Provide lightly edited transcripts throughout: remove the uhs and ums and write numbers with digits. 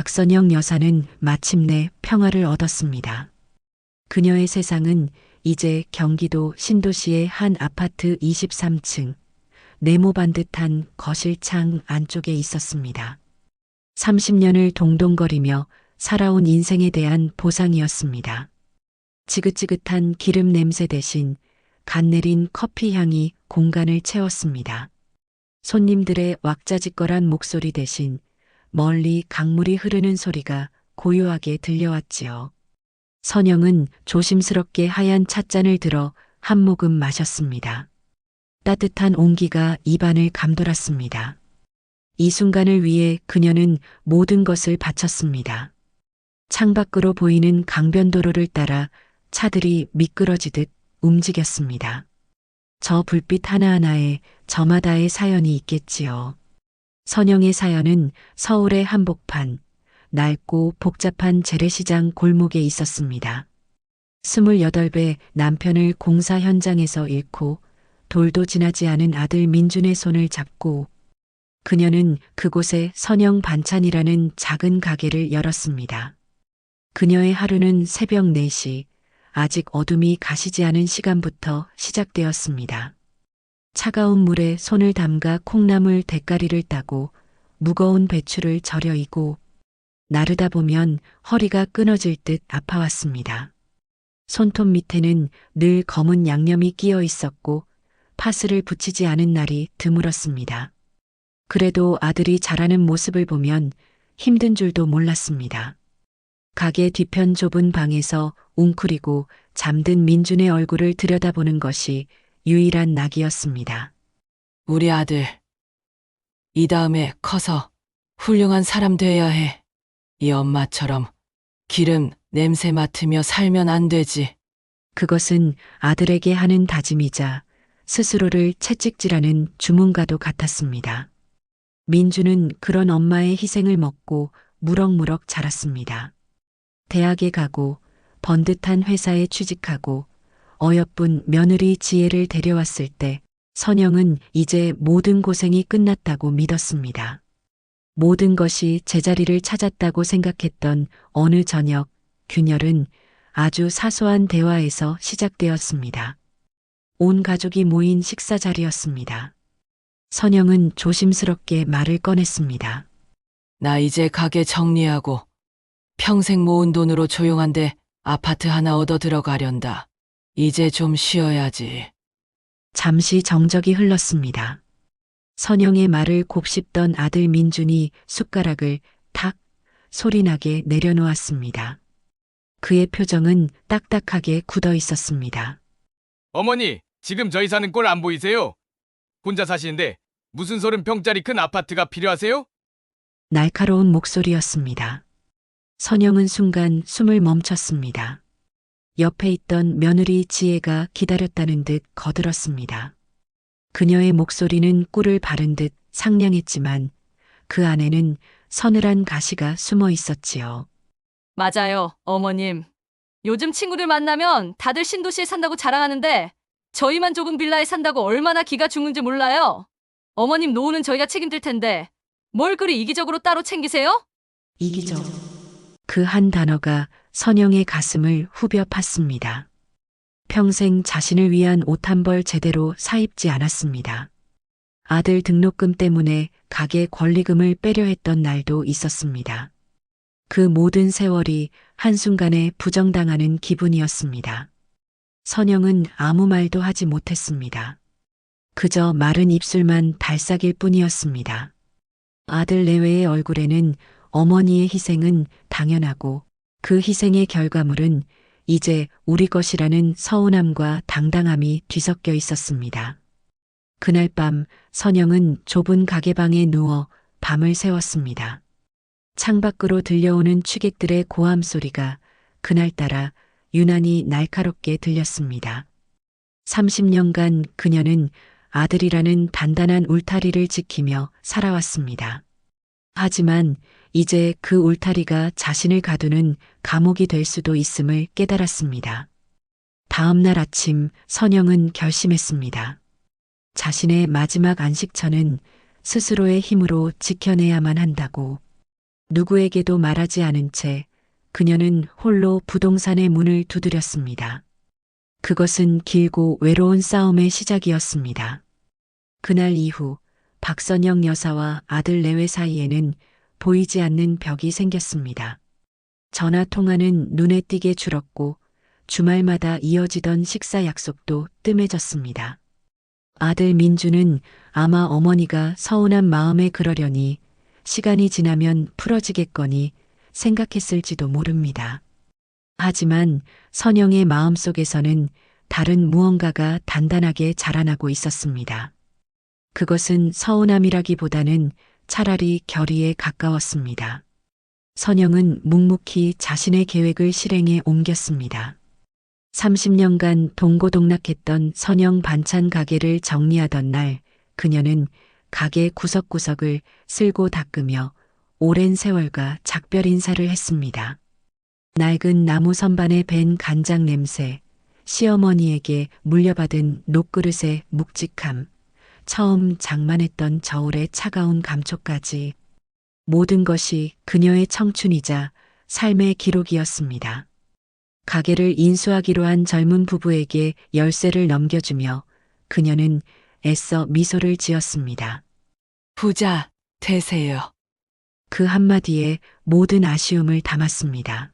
박선영 여사는 마침내 평화를 얻었습니다. 그녀의 세상은 이제 경기도 신도시의 한 아파트 23층, 네모 반듯한 거실창 안쪽에 있었습니다. 30년을 동동거리며 살아온 인생에 대한 보상이었습니다. 지긋지긋한 기름 냄새 대신 갓 내린 커피 향이 공간을 채웠습니다. 손님들의 왁자지껄한 목소리 대신 멀리 강물이 흐르는 소리가 고요하게 들려왔지요. 선영은 조심스럽게 하얀 찻잔을 들어 한 모금 마셨습니다. 따뜻한 온기가 입안을 감돌았습니다. 이 순간을 위해 그녀는 모든 것을 바쳤습니다. 창밖으로 보이는 강변도로를 따라 차들이 미끄러지듯 움직였습니다. 저 불빛 하나하나에 저마다의 사연이 있겠지요. 선영의 사연은 서울의 한복판, 낡고 복잡한 재래시장 골목에 있었습니다. 28배 남편을 공사 현장에서 잃고 돌도 지나지 않은 아들 민준의 손을 잡고 그녀는 그곳에 선영 반찬이라는 작은 가게를 열었습니다. 그녀의 하루는 새벽 4시, 아직 어둠이 가시지 않은 시간부터 시작되었습니다. 차가운 물에 손을 담가 콩나물 대가리를 따고 무거운 배추를 절여 이고 나르다 보면 허리가 끊어질 듯 아파왔습니다. 손톱 밑에는 늘 검은 양념이 끼어 있었고 파스를 붙이지 않은 날이 드물었습니다. 그래도 아들이 자라는 모습을 보면 힘든 줄도 몰랐습니다. 가게 뒤편 좁은 방에서 웅크리고 잠든 민준의 얼굴을 들여다보는 것이 유일한 낙이었습니다. 우리 아들, 이 다음에 커서 훌륭한 사람 돼야 해. 이 엄마처럼 기름 냄새 맡으며 살면 안 되지. 그것은 아들에게 하는 다짐이자 스스로를 채찍질하는 주문과도 같았습니다. 민주는 그런 엄마의 희생을 먹고 무럭무럭 자랐습니다. 대학에 가고 번듯한 회사에 취직하고 어여쁜 며느리 지혜를 데려왔을 때 선영은 이제 모든 고생이 끝났다고 믿었습니다. 모든 것이 제자리를 찾았다고 생각했던 어느 저녁, 균열은 아주 사소한 대화에서 시작되었습니다. 온 가족이 모인 식사 자리였습니다. 선영은 조심스럽게 말을 꺼냈습니다. 나 이제 가게 정리하고 평생 모은 돈으로 조용한데 아파트 하나 얻어 들어가련다. 이제 좀 쉬어야지. 잠시 정적이 흘렀습니다. 선영의 말을 곱씹던 아들 민준이 숟가락을 탁 소리나게 내려놓았습니다. 그의 표정은 딱딱하게 굳어 있었습니다. 어머니, 지금 저희 사는 꼴 안 보이세요? 혼자 사시는데 무슨 30평짜리 큰 아파트가 필요하세요? 날카로운 목소리였습니다. 선영은 순간 숨을 멈췄습니다. 옆에 있던 며느리 지혜가 기다렸다는 듯 거들었습니다. 그녀의 목소리는 꿀을 바른 듯 상냥했지만 그 안에는 서늘한 가시가 숨어 있었지요. 맞아요, 어머님. 요즘 친구들 만나면 다들 신도시에 산다고 자랑하는데 저희만 좁은 빌라에 산다고 얼마나 기가 죽는지 몰라요. 어머님 노후는 저희가 책임질 텐데 뭘 그리 이기적으로 따로 챙기세요? 이기적. 그 한 단어가 선영의 가슴을 후벼 팠습니다. 평생 자신을 위한 옷 한 벌 제대로 사입지 않았습니다. 아들 등록금 때문에 가게 권리금을 빼려 했던 날도 있었습니다. 그 모든 세월이 한순간에 부정당하는 기분이었습니다. 선영은 아무 말도 하지 못했습니다. 그저 마른 입술만 달싹일 뿐이었습니다. 아들 내외의 얼굴에는 어머니의 희생은 당연하고 그 희생의 결과물은 이제 우리 것이라는 서운함과 당당함이 뒤섞여 있었습니다. 그날 밤 선영은 좁은 가게방에 누워 밤을 새웠습니다. 창밖으로 들려오는 취객들의 고함 소리가 그날따라 유난히 날카롭게 들렸습니다. 30년간 그녀는 아들이라는 단단한 울타리를 지키며 살아왔습니다. 하지만 이제 그 울타리가 자신을 가두는 감옥이 될 수도 있음을 깨달았습니다. 다음 날 아침 선영은 결심했습니다. 자신의 마지막 안식처는 스스로의 힘으로 지켜내야만 한다고. 누구에게도 말하지 않은 채 그녀는 홀로 부동산의 문을 두드렸습니다. 그것은 길고 외로운 싸움의 시작이었습니다. 그날 이후 박선영 여사와 아들 내외 사이에는 보이지 않는 벽이 생겼습니다. 전화 통화는 눈에 띄게 줄었고 주말마다 이어지던 식사 약속도 뜸해졌습니다. 아들 민주는 아마 어머니가 서운한 마음에 그러려니 시간이 지나면 풀어지겠거니 생각했을지도 모릅니다. 하지만 선영의 마음속에서는 다른 무언가가 단단하게 자라나고 있었습니다. 그것은 서운함이라기보다는 차라리 결의에 가까웠습니다. 선영은 묵묵히 자신의 계획을 실행에 옮겼습니다. 30년간 동고동락했던 선영 반찬 가게를 정리하던 날 그녀는 가게 구석구석을 쓸고 닦으며 오랜 세월과 작별 인사를 했습니다. 낡은 나무 선반에 밴 간장 냄새, 시어머니에게 물려받은 녹그릇의 묵직함, 처음 장만했던 저울의 차가운 감촉까지 모든 것이 그녀의 청춘이자 삶의 기록이었습니다. 가게를 인수하기로 한 젊은 부부에게 열쇠를 넘겨주며 그녀는 애써 미소를 지었습니다. 부자 되세요. 그 한마디에 모든 아쉬움을 담았습니다.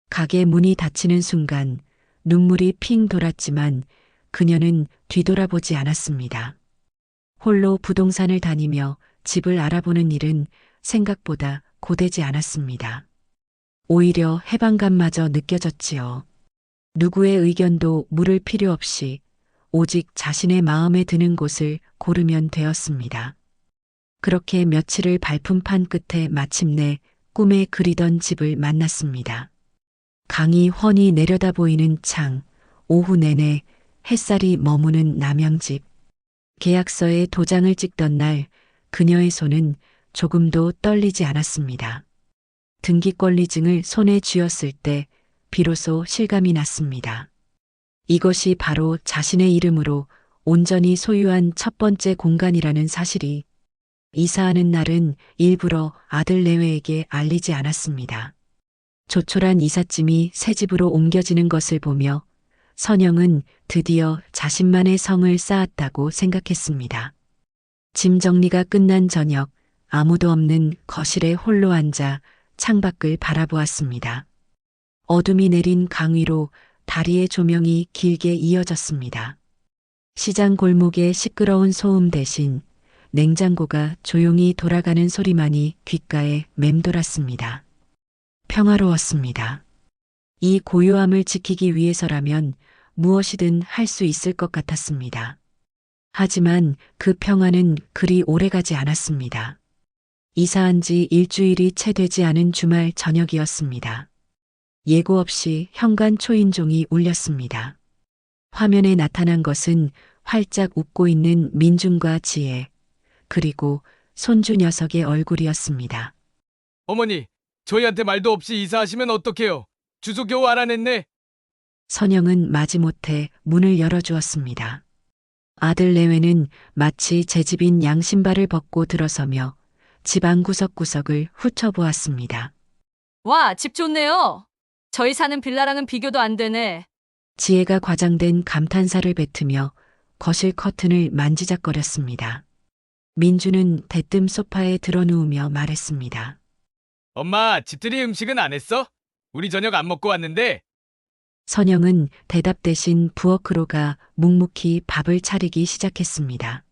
가게 문이 닫히는 순간 눈물이 핑 돌았지만 그녀는 뒤돌아보지 않았습니다. 홀로 부동산을 다니며 집을 알아보는 일은 생각보다 고되지 않았습니다. 오히려 해방감마저 느껴졌지요. 누구의 의견도 물을 필요 없이 오직 자신의 마음에 드는 곳을 고르면 되었습니다. 그렇게 며칠을 발품판 끝에 마침내 꿈에 그리던 집을 만났습니다. 강이 훤히 내려다 보이는 창, 오후 내내 햇살이 머무는 남양집. 계약서에 도장을 찍던 날 그녀의 손은 조금도 떨리지 않았습니다. 등기권리증을 손에 쥐었을 때 비로소 실감이 났습니다. 이것이 바로 자신의 이름으로 온전히 소유한 첫 번째 공간이라는 사실이 이사하는 날은 일부러 아들 내외에게 알리지 않았습니다. 조촐한 이삿짐이 새 집으로 옮겨지는 것을 보며 선영은 드디어 자신만의 성을 쌓았다고 생각했습니다. 짐 정리가 끝난 저녁 아무도 없는 거실에 홀로 앉아 창밖을 바라보았습니다. 어둠이 내린 강 위로 다리의 조명이 길게 이어졌습니다. 시장 골목의 시끄러운 소음 대신 냉장고가 조용히 돌아가는 소리만이 귓가에 맴돌았습니다. 평화로웠습니다. 이 고요함을 지키기 위해서라면 무엇이든 할 수 있을 것 같았습니다. 하지만 그 평화는 그리 오래가지 않았습니다. 이사한 지 일주일이 채 되지 않은 주말 저녁이었습니다. 예고 없이 현관 초인종이 울렸습니다. 화면에 나타난 것은 활짝 웃고 있는 민준과 지혜, 그리고 손주 녀석의 얼굴이었습니다. 어머니, 저희한테 말도 없이 이사하시면 어떡해요? 주소 겨우 알아냈네. 선영은 마지못해 문을 열어주었습니다. 아들 내외는 마치 제 집인 양신발을 벗고 들어서며 집안 구석구석을 훑어보았습니다. 와, 집 좋네요. 저희 사는 빌라랑은 비교도 안 되네. 지혜가 과장된 감탄사를 뱉으며 거실 커튼을 만지작거렸습니다. 민주는 대뜸 소파에 드러누우며 말했습니다. 엄마, 집들이 음식은 안 했어? 우리 저녁 안 먹고 왔는데. 선영은 대답 대신 부엌으로 가 묵묵히 밥을 차리기 시작했습니다.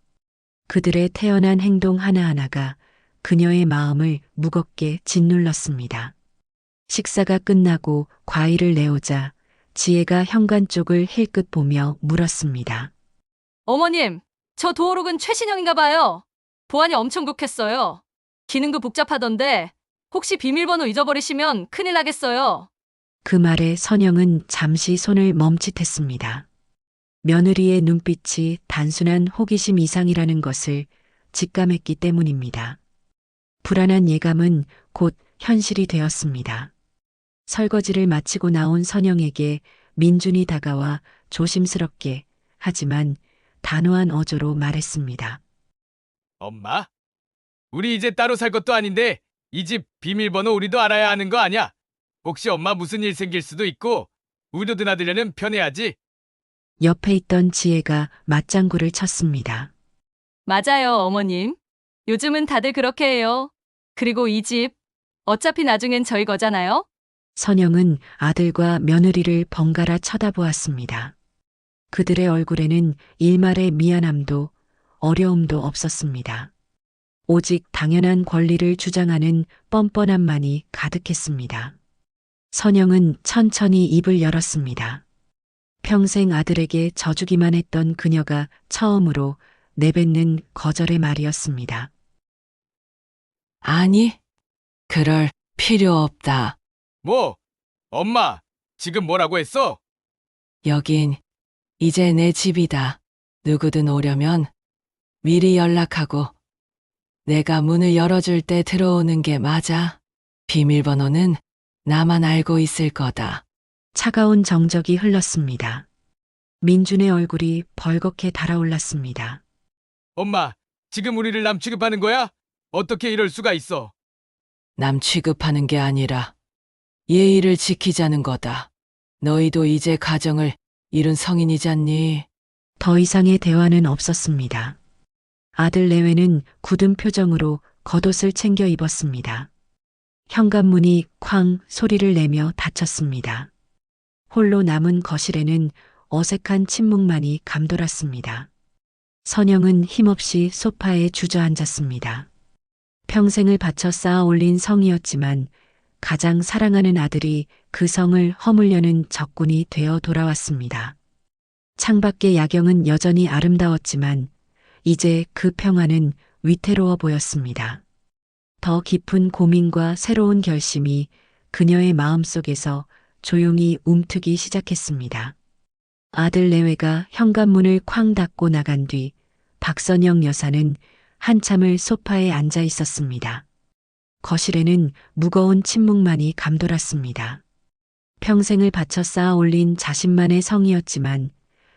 그들의 태연한 행동 하나하나가 그녀의 마음을 무겁게 짓눌렀습니다. 식사가 끝나고 과일을 내오자 지혜가 현관 쪽을 힐끗 보며 물었습니다. 어머님, 저 도어록은 최신형인가 봐요. 보안이 엄청 좋겠어요. 기능도 복잡하던데 혹시 비밀번호 잊어버리시면 큰일 나겠어요. 그 말에 선영은 잠시 손을 멈칫했습니다. 며느리의 눈빛이 단순한 호기심 이상이라는 것을 직감했기 때문입니다. 불안한 예감은 곧 현실이 되었습니다. 설거지를 마치고 나온 선영에게 민준이 다가와 조심스럽게 하지만 단호한 어조로 말했습니다. 엄마, 우리 이제 따로 살 것도 아닌데 이 집 비밀번호 우리도 알아야 하는 거 아냐? 혹시 엄마 무슨 일 생길 수도 있고 우리도 드나들려면 편해야지. 옆에 있던 지혜가 맞장구를 쳤습니다. 맞아요, 어머님. 요즘은 다들 그렇게 해요. 그리고 이 집, 어차피 나중엔 저희 거잖아요? 선영은 아들과 며느리를 번갈아 쳐다보았습니다. 그들의 얼굴에는 일말의 미안함도 어려움도 없었습니다. 오직 당연한 권리를 주장하는 뻔뻔함만이 가득했습니다. 선영은 천천히 입을 열었습니다. 평생 아들에게 져주기만 했던 그녀가 처음으로 내뱉는 거절의 말이었습니다. 아니, 그럴 필요 없다. 뭐? 엄마, 지금 뭐라고 했어? 여긴 이제 내 집이다. 누구든 오려면 미리 연락하고 내가 문을 열어줄 때 들어오는 게 맞아. 비밀번호는 나만 알고 있을 거다. 차가운 정적이 흘렀습니다. 민준의 얼굴이 벌겋게 달아올랐습니다. 엄마, 지금 우리를 남 취급하는 거야? 어떻게 이럴 수가 있어? 남 취급하는 게 아니라 예의를 지키자는 거다. 너희도 이제 가정을 이룬 성인이잖니. 더 이상의 대화는 없었습니다. 아들 내외는 굳은 표정으로 겉옷을 챙겨 입었습니다. 현관문이 쾅 소리를 내며 닫혔습니다. 홀로 남은 거실에는 어색한 침묵만이 감돌았습니다. 선영은 힘없이 소파에 주저앉았습니다. 평생을 바쳐 쌓아 올린 성이었지만 가장 사랑하는 아들이 그 성을 허물려는 적군이 되어 돌아왔습니다. 창밖의 야경은 여전히 아름다웠지만 이제 그 평화는 위태로워 보였습니다. 더 깊은 고민과 새로운 결심이 그녀의 마음속에서 조용히 움트기 시작했습니다. 아들 내외가 현관문을 쾅 닫고 나간 뒤 박선영 여사는 한참을 소파에 앉아 있었습니다. 거실에는 무거운 침묵만이 감돌았습니다. 평생을 바쳐 쌓아 올린 자신만의 성이었지만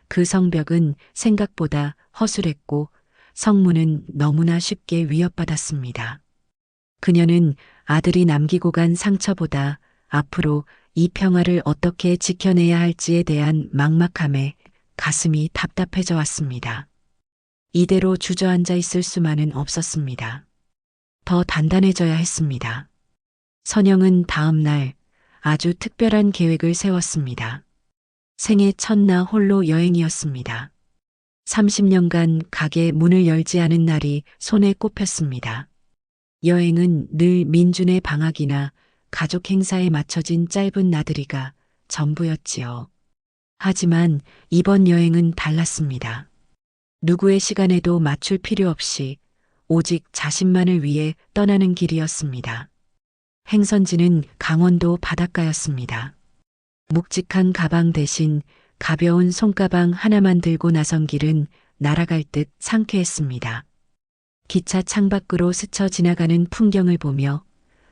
그 성벽은 생각보다 허술했고 성문은 너무나 쉽게 위협받았습니다. 그녀는 아들이 남기고 간 상처보다 앞으로 이 평화를 어떻게 지켜내야 할지에 대한 막막함에 가슴이 답답해져 왔습니다. 이대로 주저앉아 있을 수만은 없었습니다. 더 단단해져야 했습니다. 선영은 다음 날 아주 특별한 계획을 세웠습니다. 생애 첫날 홀로 여행이었습니다. 30년간 가게 문을 열지 않은 날이 손에 꼽혔습니다. 여행은 늘 민준의 방학이나 가족 행사에 맞춰진 짧은 나들이가 전부였지요. 하지만 이번 여행은 달랐습니다. 누구의 시간에도 맞출 필요 없이 오직 자신만을 위해 떠나는 길이었습니다. 행선지는 강원도 바닷가였습니다. 묵직한 가방 대신 가벼운 손가방 하나만 들고 나선 길은 날아갈 듯 상쾌했습니다. 기차 창밖으로 스쳐 지나가는 풍경을 보며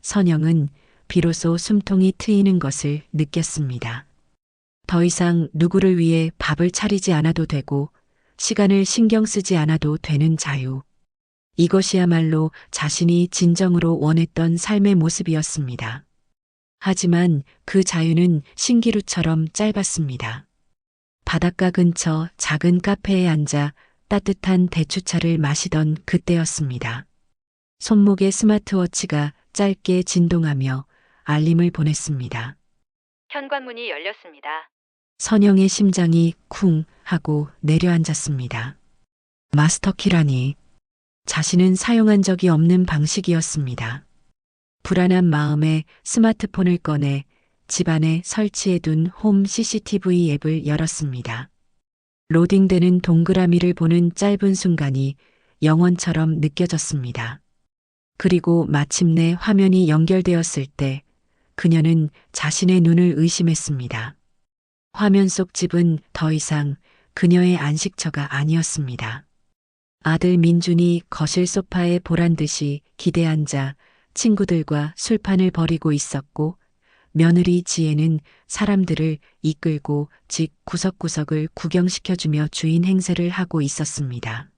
선영은 비로소 숨통이 트이는 것을 느꼈습니다. 더 이상 누구를 위해 밥을 차리지 않아도 되고 시간을 신경 쓰지 않아도 되는 자유. 이것이야말로 자신이 진정으로 원했던 삶의 모습이었습니다. 하지만 그 자유는 신기루처럼 짧았습니다. 바닷가 근처 작은 카페에 앉아 따뜻한 대추차를 마시던 그때였습니다. 손목에 스마트워치가 짧게 진동하며 알림을 보냈습니다. 현관문이 열렸습니다. 선영의 심장이 쿵 하고 내려앉았습니다. 마스터키라니. 자신은 사용한 적이 없는 방식이었습니다. 불안한 마음에 스마트폰을 꺼내 집안에 설치해둔 홈 CCTV 앱을 열었습니다. 로딩되는 동그라미를 보는 짧은 순간이 영원처럼 느껴졌습니다. 그리고 마침내 화면이 연결되었을 때 그녀는 자신의 눈을 의심했습니다. 화면 속 집은 더 이상 그녀의 안식처가 아니었습니다. 아들 민준이 거실 소파에 보란 듯이 기대 앉아 친구들과 술판을 벌이고 있었고 며느리 지혜는 사람들을 이끌고 집 구석구석을 구경시켜주며 주인 행세를 하고 있었습니다.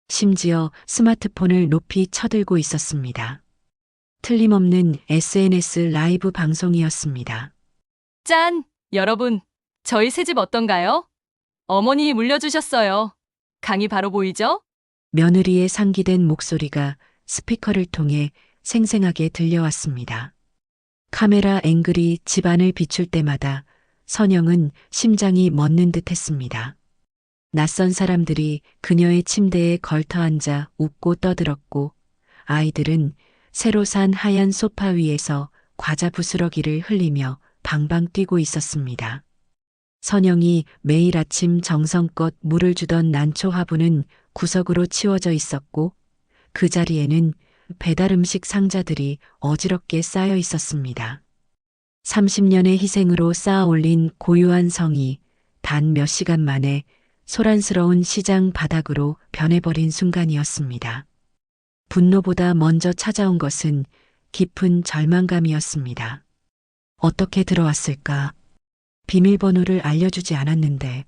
심지어 스마트폰을 높이 쳐들고 있었습니다. 틀림없는 SNS 라이브 방송이었습니다. 짠! 여러분, 저희 새집 어떤가요? 어머니 물려주셨어요. 강이 바로 보이죠? 며느리의 상기된 목소리가 스피커를 통해 생생하게 들려왔습니다. 카메라 앵글이 집안을 비출 때마다 선영은 심장이 멎는 듯 했습니다. 낯선 사람들이 그녀의 침대에 걸터 앉아 웃고 떠들었고, 아이들은 새로 산 하얀 소파 위에서 과자 부스러기를 흘리며 방방 뛰고 있었습니다. 선영이 매일 아침 정성껏 물을 주던 난초 화분은 구석으로 치워져 있었고, 그 자리에는 배달 음식 상자들이 어지럽게 쌓여 있었습니다. 30년의 희생으로 쌓아 올린 고유한 성이 단 몇 시간 만에 소란스러운 시장 바닥으로 변해버린 순간이었습니다. 분노보다 먼저 찾아온 것은 깊은 절망감이었습니다. 어떻게 들어왔을까? 비밀번호를 알려주지 않았는데.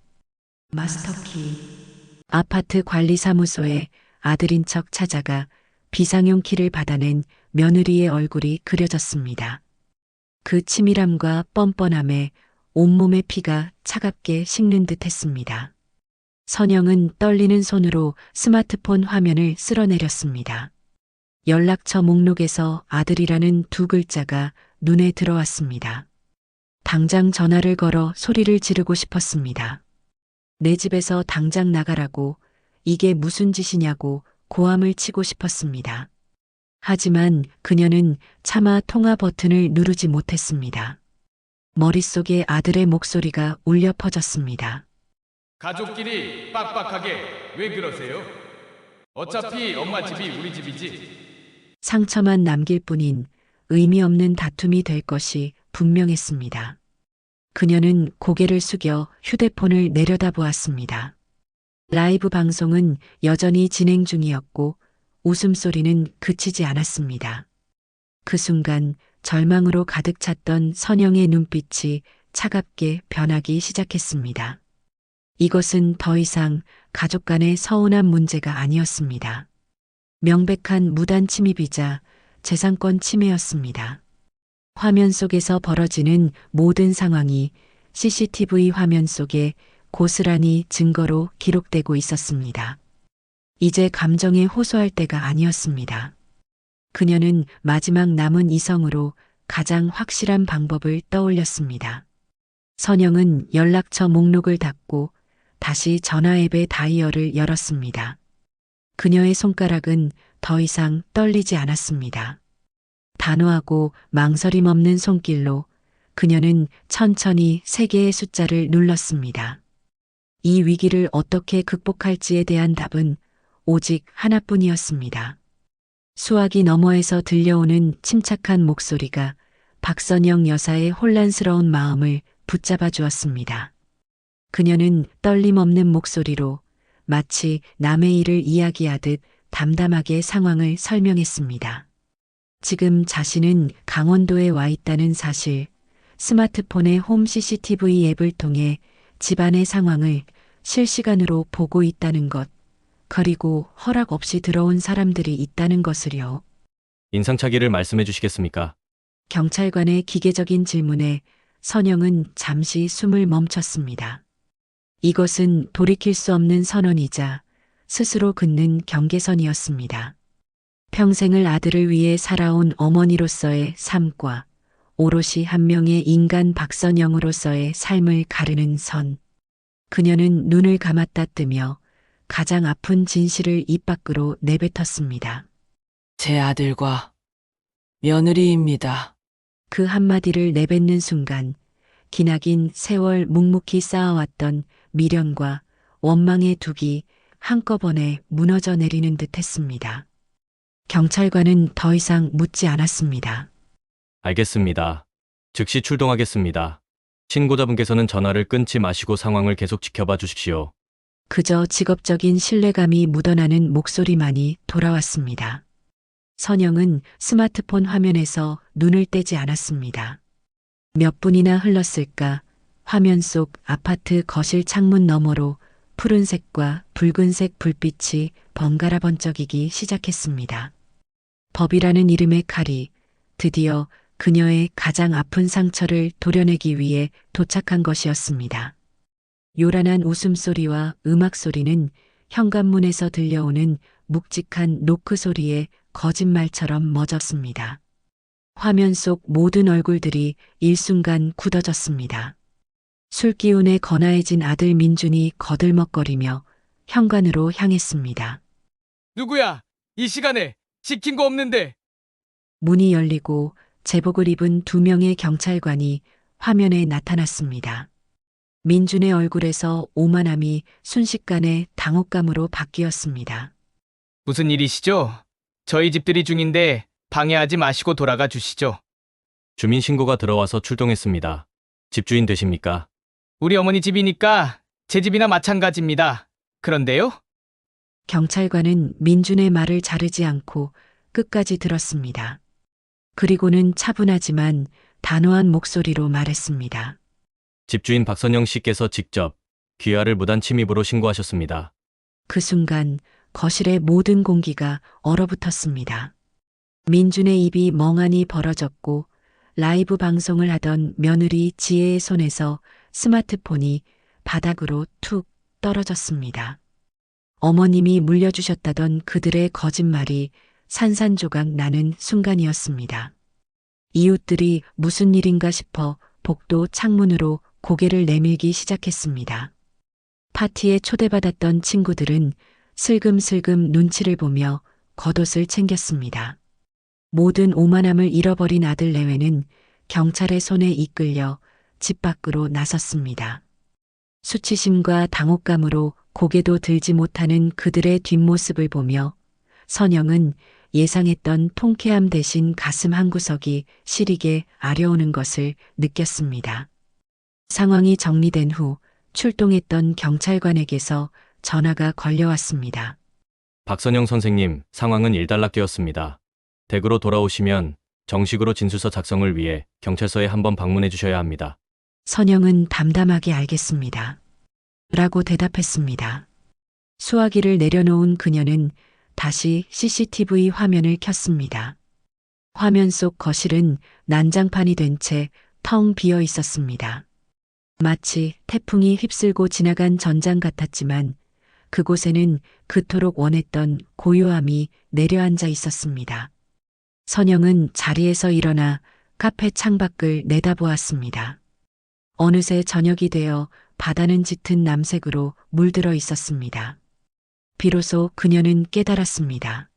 마스터키. 아파트 관리사무소에 아들인 척 찾아가 비상용 키를 받아낸 며느리의 얼굴이 그려졌습니다. 그 치밀함과 뻔뻔함에 온몸의 피가 차갑게 식는 듯 했습니다. 선영은 떨리는 손으로 스마트폰 화면을 쓸어내렸습니다. 연락처 목록에서 아들이라는 두 글자가 눈에 들어왔습니다. 당장 전화를 걸어 소리를 지르고 싶었습니다. 내 집에서 당장 나가라고, 이게 무슨 짓이냐고 고함을 치고 싶었습니다. 하지만 그녀는 차마 통화 버튼을 누르지 못했습니다. 머릿속에 아들의 목소리가 울려 퍼졌습니다. 가족끼리 빡빡하게 왜 그러세요? 어차피 엄마 집이 우리 집이지. 상처만 남길 뿐인 의미 없는 다툼이 될 것이 분명했습니다. 그녀는 고개를 숙여 휴대폰을 내려다보았습니다. 라이브 방송은 여전히 진행 중이었고 웃음소리는 그치지 않았습니다. 그 순간 절망으로 가득 찼던 선영의 눈빛이 차갑게 변하기 시작했습니다. 이것은 더 이상 가족 간의 서운한 문제가 아니었습니다. 명백한 무단 침입이자 재산권 침해였습니다. 화면 속에서 벌어지는 모든 상황이 CCTV 화면 속에 고스란히 증거로 기록되고 있었습니다. 이제 감정에 호소할 때가 아니었습니다. 그녀는 마지막 남은 이성으로 가장 확실한 방법을 떠올렸습니다. 선영은 연락처 목록을 닫고 다시 전화 앱의 다이얼을 열었습니다. 그녀의 손가락은 더 이상 떨리지 않았습니다. 단호하고 망설임 없는 손길로 그녀는 천천히 3개의 숫자를 눌렀습니다. 이 위기를 어떻게 극복할지에 대한 답은 오직 하나뿐이었습니다. 수화기 너머에서 들려오는 침착한 목소리가 박선영 여사의 혼란스러운 마음을 붙잡아 주었습니다. 그녀는 떨림 없는 목소리로 마치 남의 일을 이야기하듯 담담하게 상황을 설명했습니다. 지금 자신은 강원도에 와 있다는 사실, 스마트폰의 홈 CCTV 앱을 통해 집안의 상황을 실시간으로 보고 있다는 것, 그리고 허락 없이 들어온 사람들이 있다는 것을요. 인상착의를 말씀해 주시겠습니까? 경찰관의 기계적인 질문에 선영은 잠시 숨을 멈췄습니다. 이것은 돌이킬 수 없는 선언이자 스스로 긋는 경계선이었습니다. 평생을 아들을 위해 살아온 어머니로서의 삶과 오롯이 한 명의 인간 박선영으로서의 삶을 가르는 선. 그녀는 눈을 감았다 뜨며 가장 아픈 진실을 입 밖으로 내뱉었습니다. 제 아들과 며느리입니다. 그 한마디를 내뱉는 순간 기나긴 세월 묵묵히 쌓아왔던 미련과 원망의 둑이 한꺼번에 무너져 내리는 듯 했습니다. 경찰관은 더 이상 묻지 않았습니다. 알겠습니다. 즉시 출동하겠습니다. 신고자분께서는 전화를 끊지 마시고 상황을 계속 지켜봐 주십시오. 그저 직업적인 신뢰감이 묻어나는 목소리만이 돌아왔습니다. 선영은 스마트폰 화면에서 눈을 떼지 않았습니다. 몇 분이나 흘렀을까 화면 속 아파트 거실 창문 너머로 푸른색과 붉은색 불빛이 번갈아 번쩍이기 시작했습니다. 법이라는 이름의 칼이 드디어 그녀의 가장 아픈 상처를 도려내기 위해 도착한 것이었습니다. 요란한 웃음소리와 음악소리는 현관문에서 들려오는 묵직한 노크 소리에 거짓말처럼 멎었습니다. 화면 속 모든 얼굴들이 일순간 굳어졌습니다. 술기운에 거나해진 아들 민준이 거들먹거리며 현관으로 향했습니다. 누구야? 이 시간에 시킨 거 없는데. 문이 열리고 제복을 입은 2명의 경찰관이 화면에 나타났습니다. 민준의 얼굴에서 오만함이 순식간에 당혹감으로 바뀌었습니다. 무슨 일이시죠? 저희 집들이 중인데 방해하지 마시고 돌아가 주시죠. 주민 신고가 들어와서 출동했습니다. 집주인 되십니까? 우리 어머니 집이니까 제 집이나 마찬가지입니다. 그런데요? 경찰관은 민준의 말을 자르지 않고 끝까지 들었습니다. 그리고는 차분하지만 단호한 목소리로 말했습니다. 집주인 박선영 씨께서 직접 귀하를 무단 침입으로 신고하셨습니다. 그 순간 거실의 모든 공기가 얼어붙었습니다. 민준의 입이 멍하니 벌어졌고 라이브 방송을 하던 며느리 지혜의 손에서 스마트폰이 바닥으로 툭 떨어졌습니다. 어머님이 물려주셨다던 그들의 거짓말이 산산조각 나는 순간이었습니다. 이웃들이 무슨 일인가 싶어 복도 창문으로 고개를 내밀기 시작했습니다. 파티에 초대받았던 친구들은 슬금슬금 눈치를 보며 겉옷을 챙겼습니다. 모든 오만함을 잃어버린 아들 내외는 경찰의 손에 이끌려 집 밖으로 나섰습니다. 수치심과 당혹감으로 고개도 들지 못하는 그들의 뒷모습을 보며 선영은 예상했던 통쾌함 대신 가슴 한구석이 시리게 아려오는 것을 느꼈습니다. 상황이 정리된 후 출동했던 경찰관에게서 전화가 걸려왔습니다. 박선영 선생님, 상황은 일단락되었습니다. 댁으로 돌아오시면 정식으로 진술서 작성을 위해 경찰서에 한번 방문해 주셔야 합니다. 선영은 담담하게 알겠습니다. 라고 대답했습니다. 수화기를 내려놓은 그녀는 다시 CCTV 화면을 켰습니다. 화면 속 거실은 난장판이 된 채 텅 비어 있었습니다. 마치 태풍이 휩쓸고 지나간 전장 같았지만 그곳에는 그토록 원했던 고요함이 내려앉아 있었습니다. 선영은 자리에서 일어나 카페 창밖을 내다보았습니다. 어느새 저녁이 되어 바다는 짙은 남색으로 물들어 있었습니다. 비로소 그녀는 깨달았습니다.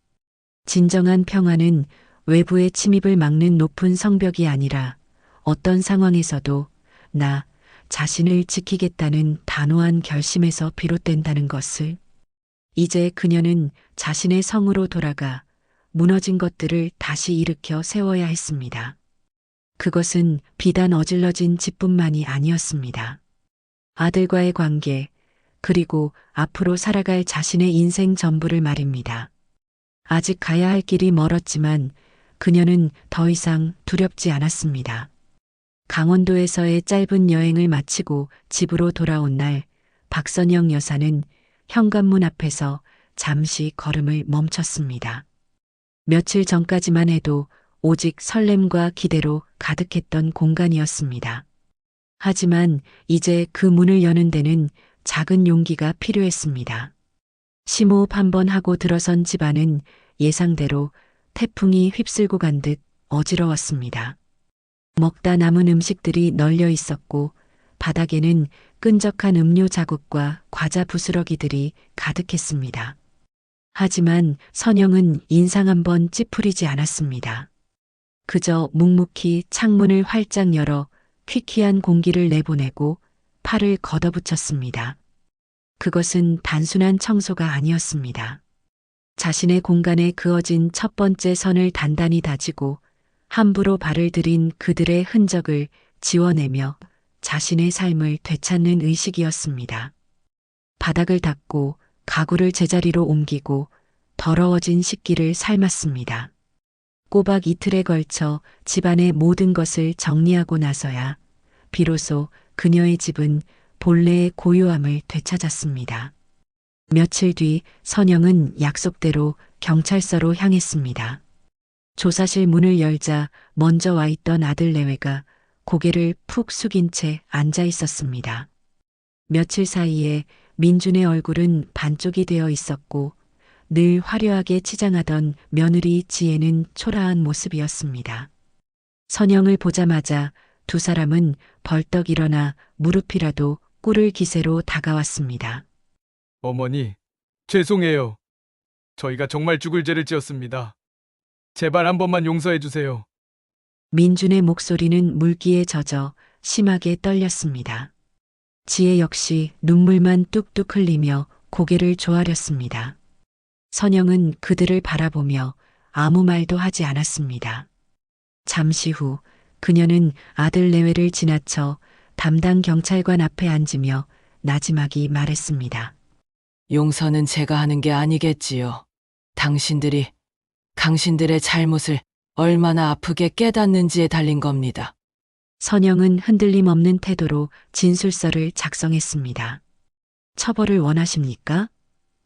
진정한 평화는 외부의 침입을 막는 높은 성벽이 아니라 어떤 상황에서도 나 자신을 지키겠다는 단호한 결심에서 비롯된다는 것을. 이제 그녀는 자신의 성으로 돌아가 무너진 것들을 다시 일으켜 세워야 했습니다. 그것은 비단 어질러진 집뿐만이 아니었습니다. 아들과의 관계, 그리고 앞으로 살아갈 자신의 인생 전부를 말입니다. 아직 가야 할 길이 멀었지만 그녀는 더 이상 두렵지 않았습니다. 강원도에서의 짧은 여행을 마치고 집으로 돌아온 날, 박선영 여사는 현관문 앞에서 잠시 걸음을 멈췄습니다. 며칠 전까지만 해도 오직 설렘과 기대로 가득했던 공간이었습니다. 하지만 이제 그 문을 여는 데는 작은 용기가 필요했습니다. 심호흡 한번 하고 들어선 집안은 예상대로 태풍이 휩쓸고 간 듯 어지러웠습니다. 먹다 남은 음식들이 널려 있었고 바닥에는 끈적한 음료 자국과 과자 부스러기들이 가득했습니다. 하지만 선영은 인상 한번 찌푸리지 않았습니다. 그저 묵묵히 창문을 활짝 열어 퀴퀴한 공기를 내보내고 팔을 걷어붙였습니다. 그것은 단순한 청소가 아니었습니다. 자신의 공간에 그어진 첫 번째 선을 단단히 다지고 함부로 발을 들인 그들의 흔적을 지워내며 자신의 삶을 되찾는 의식이었습니다. 바닥을 닦고 가구를 제자리로 옮기고 더러워진 식기를 삶았습니다. 꼬박 이틀에 걸쳐 집안의 모든 것을 정리하고 나서야 비로소 그녀의 집은 본래의 고요함을 되찾았습니다. 며칠 뒤 선영은 약속대로 경찰서로 향했습니다. 조사실 문을 열자 먼저 와 있던 아들 내외가 고개를 푹 숙인 채 앉아 있었습니다. 며칠 사이에 민준의 얼굴은 반쪽이 되어 있었고 늘 화려하게 치장하던 며느리 지혜는 초라한 모습이었습니다. 선영을 보자마자 두 사람은 벌떡 일어나 무릎이라도 꿇을 기세로 다가왔습니다. 어머니, 죄송해요. 저희가 정말 죽을 죄를 지었습니다. 제발 한 번만 용서해 주세요. 민준의 목소리는 물기에 젖어 심하게 떨렸습니다. 지혜 역시 눈물만 뚝뚝 흘리며 고개를 조아렸습니다. 선영은 그들을 바라보며 아무 말도 하지 않았습니다. 잠시 후 그녀는 아들 내외를 지나쳐 담당 경찰관 앞에 앉으며 나지막이 말했습니다. 용서는 제가 하는 게 아니겠지요. 당신들이 당신들의 잘못을 얼마나 아프게 깨닫는지에 달린 겁니다. 선영은 흔들림 없는 태도로 진술서를 작성했습니다. 처벌을 원하십니까?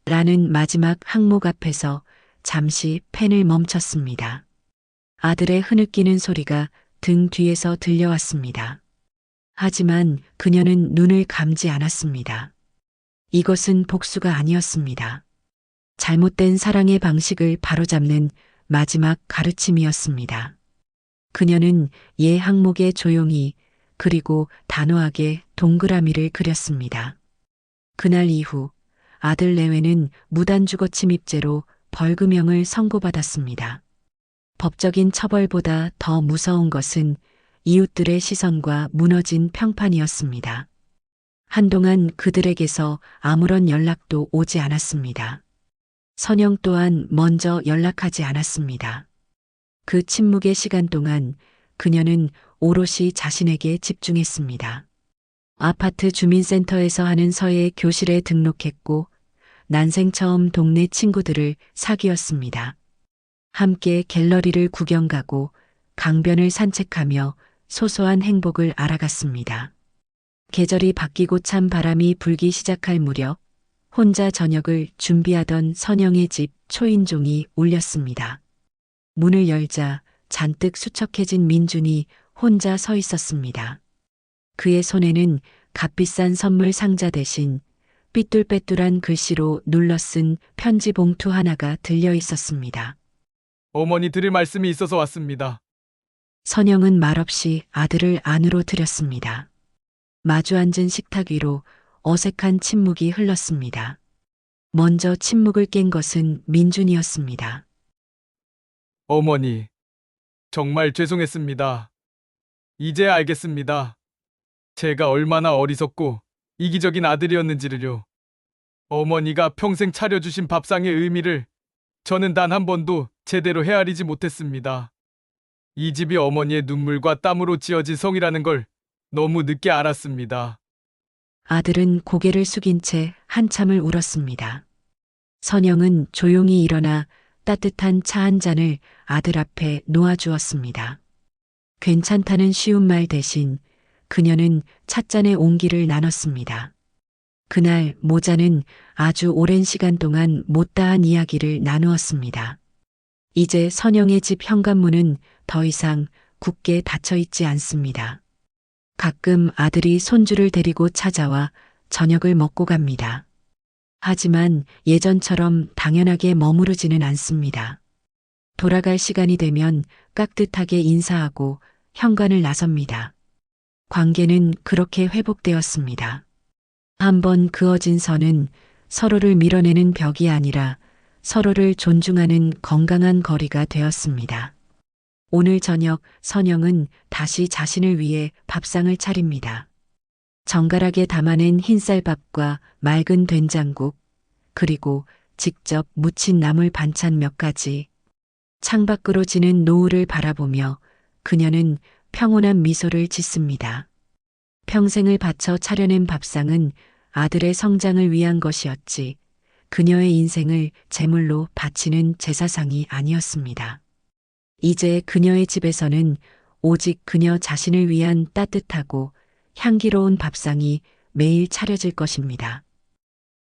라는 마지막 항목 앞에서 잠시 펜을 멈췄습니다. 아들의 흐느끼는 소리가 등 뒤에서 들려왔습니다. 하지만 그녀는 눈을 감지 않았습니다. 이것은 복수가 아니었습니다. 잘못된 사랑의 방식을 바로잡는 마지막 가르침이었습니다. 그녀는 예 항목에 조용히 그리고 단호하게 동그라미를 그렸습니다. 그날 이후 아들 내외는 무단주거 침입죄로 벌금형을 선고받았습니다. 법적인 처벌보다 더 무서운 것은 이웃들의 시선과 무너진 평판이었습니다. 한동안 그들에게서 아무런 연락도 오지 않았습니다. 선영 또한 먼저 연락하지 않았습니다. 그 침묵의 시간 동안 그녀는 오롯이 자신에게 집중했습니다. 아파트 주민센터에서 하는 서예 교실에 등록했고 난생 처음 동네 친구들을 사귀었습니다. 함께 갤러리를 구경 가고 강변을 산책하며 소소한 행복을 알아갔습니다. 계절이 바뀌고 찬 바람이 불기 시작할 무렵 혼자 저녁을 준비하던 선영의 집 초인종이 울렸습니다. 문을 열자 잔뜩 수척해진 민준이 혼자 서 있었습니다. 그의 손에는 값비싼 선물 상자 대신 삐뚤빼뚤한 글씨로 눌러쓴 편지 봉투 하나가 들려 있었습니다. 어머니 드릴 말씀이 있어서 왔습니다. 선영은 말없이 아들을 안으로 들였습니다. 마주 앉은 식탁 위로 어색한 침묵이 흘렀습니다. 먼저 침묵을 깬 것은 민준이었습니다. 어머니, 정말 죄송했습니다. 이제 알겠습니다. 제가 얼마나 어리석고 이기적인 아들이었는지를요. 어머니가 평생 차려주신 밥상의 의미를 저는 단 한 번도 제대로 헤아리지 못했습니다. 이 집이 어머니의 눈물과 땀으로 지어진 성이라는 걸 너무 늦게 알았습니다. 아들은 고개를 숙인 채 한참을 울었습니다. 선영은 조용히 일어나 따뜻한 차 한 잔을 아들 앞에 놓아주었습니다. 괜찮다는 쉬운 말 대신 그녀는 찻잔의 온기를 나눴습니다. 그날 모자는 아주 오랜 시간 동안 못다한 이야기를 나누었습니다. 이제 선영의 집 현관문은 더 이상 굳게 닫혀 있지 않습니다. 가끔 아들이 손주를 데리고 찾아와 저녁을 먹고 갑니다. 하지만 예전처럼 당연하게 머무르지는 않습니다. 돌아갈 시간이 되면 깍듯하게 인사하고 현관을 나섭니다. 관계는 그렇게 회복되었습니다. 한번 그어진 선은 서로를 밀어내는 벽이 아니라 서로를 존중하는 건강한 거리가 되었습니다. 오늘 저녁 선영은 다시 자신을 위해 밥상을 차립니다. 정갈하게 담아낸 흰쌀밥과 맑은 된장국, 그리고 직접 무친 나물 반찬 몇 가지. 창밖으로 지는 노을을 바라보며 그녀는 평온한 미소를 짓습니다. 평생을 바쳐 차려낸 밥상은 아들의 성장을 위한 것이었지 그녀의 인생을 제물로 바치는 제사상이 아니었습니다. 이제 그녀의 집에서는 오직 그녀 자신을 위한 따뜻하고 향기로운 밥상이 매일 차려질 것입니다.